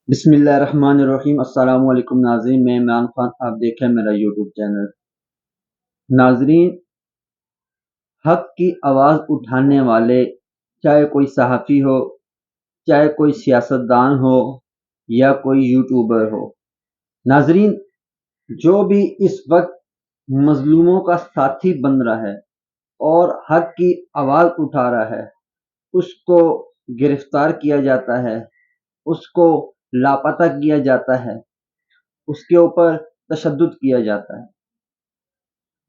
بسم اللہ الرحمن الرحیم۔ السلام علیکم ناظرین، میں عمران خان، آپ دیکھیں میرا یوٹیوب چینل۔ ناظرین، حق کی آواز اٹھانے والے، چاہے کوئی صحافی ہو، چاہے کوئی سیاستدان ہو یا کوئی یوٹیوبر ہو، ناظرین جو بھی اس وقت مظلوموں کا ساتھی بن رہا ہے اور حق کی آواز اٹھا رہا ہے، اس کو گرفتار کیا جاتا ہے، اس کو لاپتہ کیا جاتا ہے، اس کے اوپر تشدد کیا جاتا ہے۔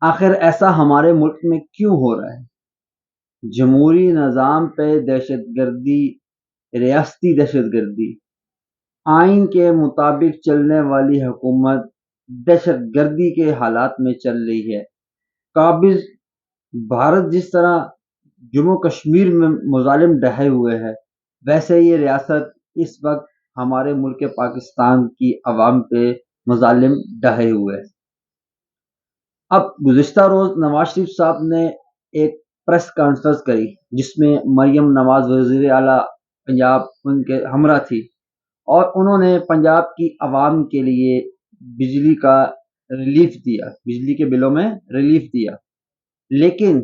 آخر ایسا ہمارے ملک میں کیوں ہو رہا ہے؟ جمہوری نظام پہ دہشت گردی، ریاستی دہشت گردی، آئین کے مطابق چلنے والی حکومت دہشت گردی کے حالات میں چل رہی ہے۔ قابض بھارت جس طرح جموں کشمیر میں مظالم ڈھائے ہوئے ہے، ویسے یہ ریاست اس وقت ہمارے ملک پاکستان کی عوام پہ مظالم ڈھائے ہوئے ہے۔ اب گزشتہ روز نواز شریف صاحب نے ایک پریس کانفرنس کری جس میں مریم نواز وزیر اعلیٰ پنجاب ان کے ہمراہ تھی، اور انہوں نے پنجاب کی عوام کے لیے بجلی کا ریلیف دیا، بجلی کے بلوں میں ریلیف دیا۔ لیکن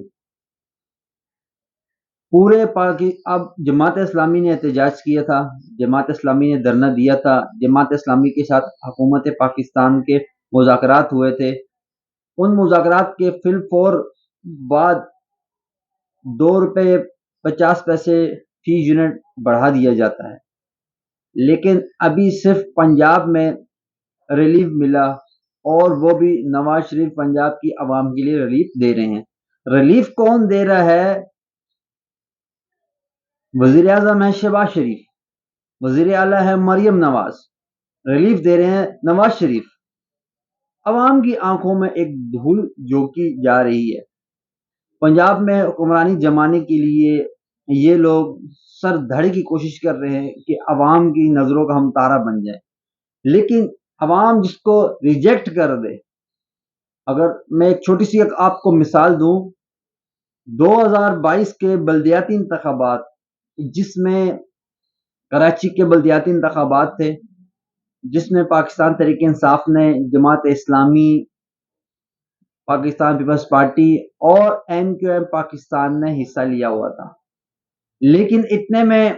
پورے اب جماعت اسلامی نے احتجاج کیا تھا، جماعت اسلامی نے دھرنا دیا تھا، جماعت اسلامی کے ساتھ حکومت پاکستان کے مذاکرات ہوئے تھے۔ ان مذاکرات کے فی الفور بعد ₹2.50 فی یونٹ بڑھا دیا جاتا ہے، لیکن ابھی صرف پنجاب میں ریلیف ملا، اور وہ بھی نواز شریف پنجاب کی عوام کے لیے ریلیف دے رہے ہیں۔ ریلیف کون دے رہا ہے؟ وزیر اعظم ہے شہباز شریف، وزیر اعلیٰ ہے مریم نواز، ریلیف دے رہے ہیں نواز شریف۔ عوام کی آنکھوں میں ایک دھول جھونکی جا رہی ہے۔ پنجاب میں حکمرانی جمانے کے لیے یہ لوگ سر دھڑے کی کوشش کر رہے ہیں کہ عوام کی نظروں کا ہم تارا بن جائیں، لیکن عوام جس کو ریجیکٹ کر دے۔ اگر میں ایک چھوٹی سی آپ کو مثال دوں، 2022 کے بلدیاتی انتخابات، جس میں کراچی کے بلدیاتی انتخابات تھے، جس میں پاکستان تحریک انصاف نے، جماعت اسلامی، پاکستان پیپلز پارٹی اور MQM پاکستان نے حصہ لیا ہوا تھا، لیکن اتنے میں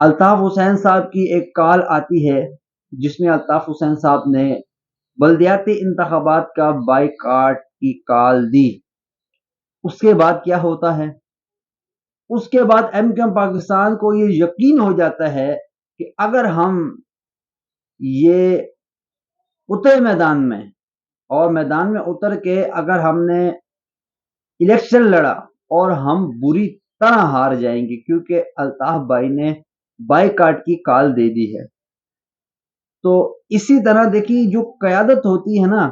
الطاف حسین صاحب کی ایک کال آتی ہے جس میں الطاف حسین صاحب نے بلدیاتی انتخابات کا بائیکاٹ کی کال دی۔ اس کے بعد کیا ہوتا ہے؟ اس کے بعد MQM پاکستان کو یہ یقین ہو جاتا ہے کہ اگر ہم یہ اترے میدان میں، اور میدان میں اتر کے اگر ہم نے الیکشن لڑا اور ہم بری طرح ہار جائیں گے، کیونکہ الطاف بھائی نے بائیکاٹ کی کال دے دی ہے۔ تو اسی طرح دیکھیے، جو قیادت ہوتی ہے نا،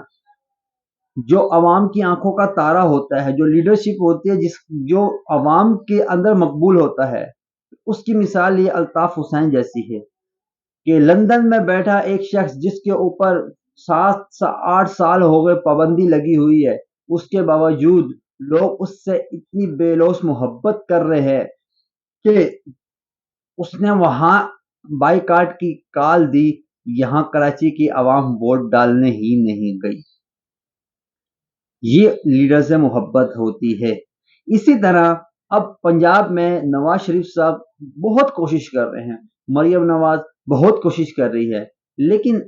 جو عوام کی آنکھوں کا تارا ہوتا ہے، جو لیڈرشپ ہوتی ہے، جو عوام کے اندر مقبول ہوتا ہے، اس کی مثال یہ الطاف حسین جیسی ہے کہ لندن میں بیٹھا ایک شخص جس کے اوپر 7-8 سال ہو گئے پابندی لگی ہوئی ہے، اس کے باوجود لوگ اس سے اتنی بے لوث محبت کر رہے ہیں کہ اس نے وہاں بائیکاٹ کی کال دی، یہاں کراچی کی عوام ووٹ ڈالنے ہی نہیں گئی۔ یہ لیڈر سے محبت ہوتی ہے۔ اسی طرح اب پنجاب میں نواز شریف صاحب بہت کوشش کر رہے ہیں، مریم نواز بہت کوشش کر رہی ہے، لیکن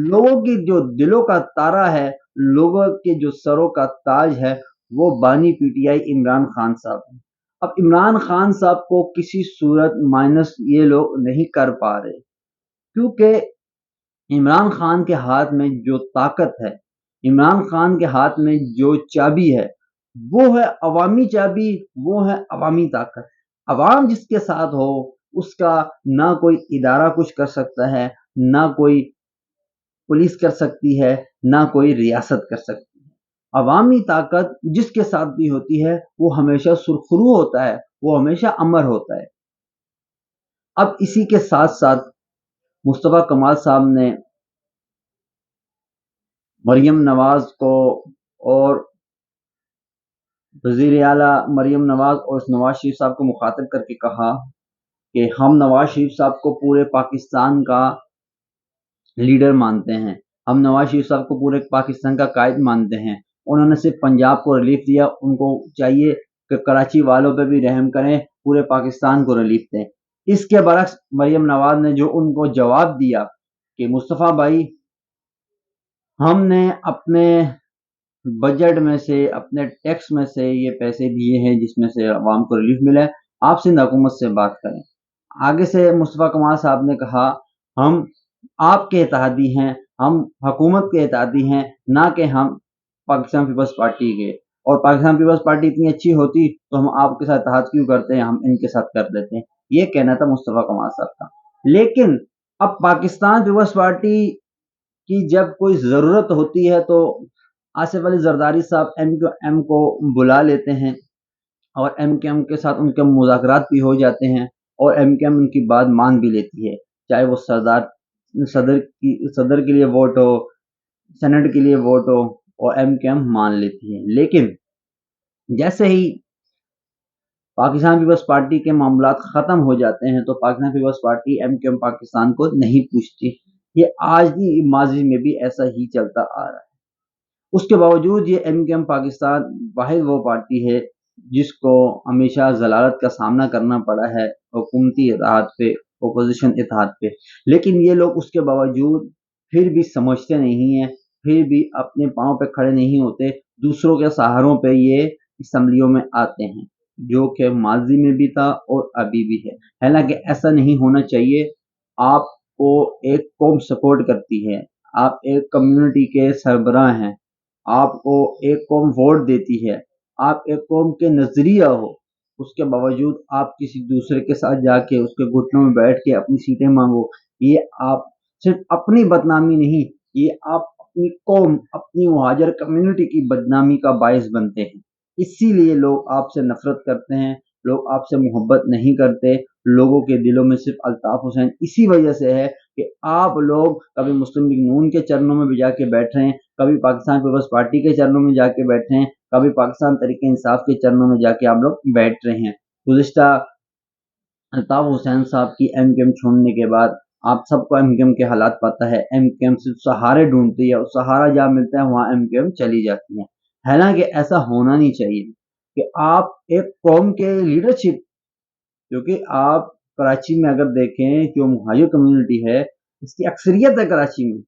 لوگوں کی جو دلوں کا تارا ہے، لوگوں کے جو سروں کا تاج ہے، وہ بانی PTI عمران خان صاحب ہیں۔ اب عمران خان صاحب کو کسی صورت مائنس یہ لوگ نہیں کر پا رہے، کیونکہ عمران خان کے ہاتھ میں جو طاقت ہے، عمران خان کے ہاتھ میں جو چابی ہے، وہ ہے عوامی چابی، وہ ہے عوامی طاقت۔ عوام جس کے ساتھ ہو، اس کا نہ کوئی ادارہ کچھ کر سکتا ہے، نہ کوئی پولیس کر سکتی ہے، نہ کوئی ریاست کر سکتی ہے۔ عوامی طاقت جس کے ساتھ بھی ہوتی ہے، وہ ہمیشہ سرخرو ہوتا ہے، وہ ہمیشہ امر ہوتا ہے۔ اب اسی کے ساتھ ساتھ مصطفیٰ کمال صاحب نے مریم نواز کو اور وزیر اعلیٰ مریم نواز اور نواز شریف صاحب کو مخاطب کر کے کہا کہ ہم نواز شریف صاحب کو پورے پاکستان کا لیڈر مانتے ہیں، ہم نواز شریف صاحب کو پورے پاکستان کا قائد مانتے ہیں، انہوں نے صرف پنجاب کو ریلیف دیا، ان کو چاہیے کہ کراچی والوں پہ بھی رحم کریں، پورے پاکستان کو ریلیف دیں۔ اس کے برعکس مریم نواز نے جو ان کو جواب دیا کہ مصطفیٰ بھائی، ہم نے اپنے بجٹ میں سے، اپنے ٹیکس میں سے یہ پیسے دیے ہیں جس میں سے عوام کو ریلیف ملا ہے، آپ سندھ حکومت سے بات کریں۔ آگے سے مصطفیٰ کمال صاحب نے کہا ہم آپ کے اتحادی ہیں، ہم حکومت کے اتحادی ہیں، نہ کہ ہم پاکستان پیپلز پارٹی کے، اور پاکستان پیپلز پارٹی اتنی اچھی ہوتی تو ہم آپ کے ساتھ اتحاد کیوں کرتے ہیں، ہم ان کے ساتھ کر لیتے ہیں۔ یہ کہنا تھا مصطفیٰ کمال صاحب کا۔ لیکن اب پاکستان پیپلز پارٹی کی جب کوئی ضرورت ہوتی ہے تو آصف علی زرداری صاحب ایم کیو ایم کو بلا لیتے ہیں، اور ایم کیو ایم کے ساتھ ان کے مذاکرات بھی ہو جاتے ہیں، اور ایم کیو ایم ان کی بات مان بھی لیتی ہے، چاہے وہ صدر کے لیے ووٹ ہو، سینٹ کے لیے ووٹ ہو، اور ایم کیو ایم مان لیتی ہے۔ لیکن جیسے ہی پاکستان پیپلز پارٹی کے معاملات ختم ہو جاتے ہیں تو Pakistan Peoples Party M Q M Pakistan کو نہیں پوچھتی۔ یہ آج بھی ماضی میں بھی ایسا ہی چلتا آ رہا ہے۔ اس کے باوجود یہ ایم کیو ایم پاکستان واحد وہ پارٹی ہے جس کو ہمیشہ ضلالت کا سامنا کرنا پڑا ہے حکومتی اتحاد پہ، اپوزیشن اتحاد پہ، لیکن یہ لوگ اس کے باوجود پھر بھی سمجھتے نہیں ہیں، پھر بھی اپنے پاؤں پہ کھڑے نہیں ہوتے، دوسروں کے سہاروں پہ یہ اسمبلیوں میں آتے ہیں، جو کہ ماضی میں بھی تھا اور ابھی بھی ہے۔ حالانکہ ایسا نہیں ہونا چاہیے۔ آپ کو ایک قوم سپورٹ کرتی ہے، آپ ایک کمیونٹی کے سربراہ ہیں، آپ کو ایک قوم ووٹ دیتی ہے، آپ ایک قوم کے نظریہ ہو، اس کے باوجود آپ کسی دوسرے کے ساتھ جا کے اس کے گھٹنوں میں بیٹھ کے اپنی سیٹیں مانگو، یہ آپ صرف اپنی بدنامی نہیں، یہ آپ اپنی قوم، اپنی مہاجر کمیونٹی کی بدنامی کا باعث بنتے ہیں۔ اسی لیے لوگ آپ سے نفرت کرتے ہیں، لوگ آپ سے محبت نہیں کرتے، لوگوں کے دلوں میں صرف الطاف حسین اسی وجہ سے ہے کہ آپ لوگ کبھی مسلم لیگ نون کے چرنوں میں بھی جا کے بیٹھ رہے ہیں، کبھی پاکستان پیپلز پارٹی کے چرنوں میں جا کے بیٹھے ہیں، کبھی پاکستان تحریک انصاف کے چرنوں میں جا کے آپ لوگ بیٹھ رہے ہیں۔ گزشتہ الطاف حسین صاحب کی ایم کیو ایم چھوڑنے کے بعد آپ سب کو ایم کیو ایم کے حالات پتہ ہے، ایم کیو ایم صرف سہارے ڈھونڈتی ہے، اور سہارا جہاں ملتا ہے وہاں ایم کیو ایم چلی جاتی ہے۔ حالانکہ ایسا ہونا نہیں چاہیے کہ آپ ایک قوم کے لیڈرشپ، کیونکہ آپ کراچی میں اگر دیکھیں جو مہاجر کمیونٹی ہے اس کی اکثریت ہے کراچی میں،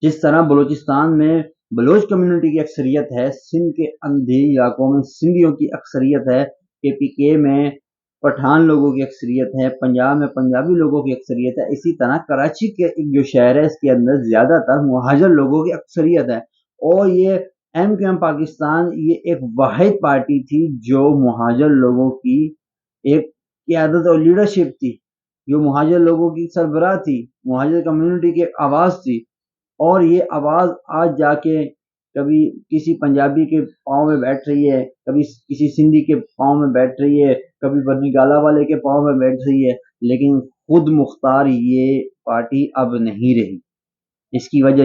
جس طرح بلوچستان میں بلوچ کمیونٹی کی اکثریت ہے، سندھ کے اندھی علاقوں میں سندھیوں کی اکثریت ہے، کے پی کے میں پٹھان لوگوں کی اکثریت ہے، پنجاب میں پنجابی لوگوں کی اکثریت ہے، اسی طرح کراچی کے ایک جو شہر ہے اس کے اندر زیادہ تر مہاجر لوگوں کی اکثریت ہے۔ اور یہ ایم کیو ایم پاکستان یہ ایک واحد پارٹی تھی جو مہاجر لوگوں کی ایک قیادت اور لیڈرشپ تھی، جو مہاجر لوگوں کی سربراہ تھی، مہاجر کمیونٹی کی ایک آواز تھی، اور یہ آواز آج جا کے کبھی کسی پنجابی کے پاؤں میں بیٹھ رہی ہے، کبھی کسی سندھی کے پاؤں میں بیٹھ رہی ہے، کبھی بنی گالا والے کے پاؤں میں بیٹھ رہی ہے، لیکن خود مختار یہ پارٹی اب نہیں رہی۔ اس کی وجہ